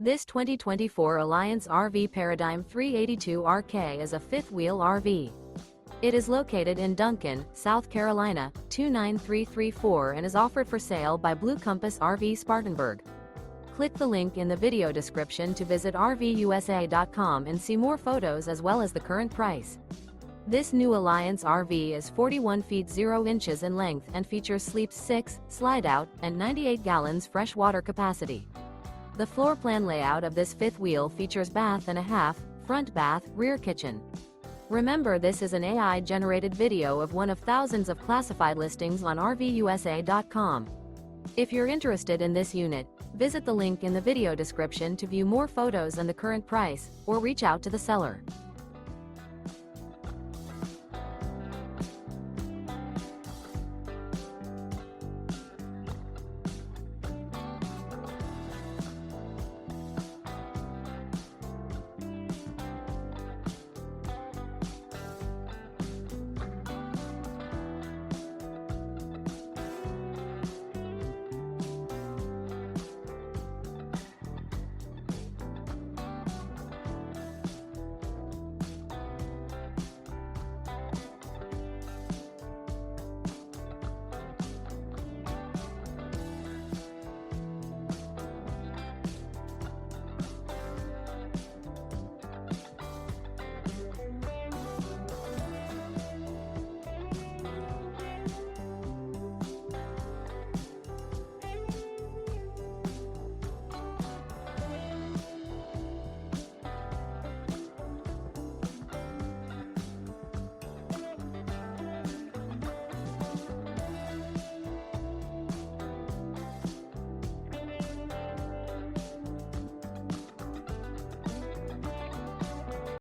This 2024 Alliance RV Paradigm 382RK is a fifth-wheel RV. It is located in Duncan, South Carolina, 29334 and is offered for sale by Blue Compass RV Spartanburg. Click the link in the video description to visit RVUSA.com and see more photos as well as the current price. This new Alliance RV is 41 feet 0 inches in length and features sleeps 6, Slideout, and 98 gallons fresh water capacity. The floor plan layout of this fifth wheel features bath and a half, front bath, rear kitchen. Remember, this is an AI-generated video of one of thousands of classified listings on RVUSA.com. If you're interested in this unit, visit the link in the video description to view more photos and the current price, or reach out to the seller.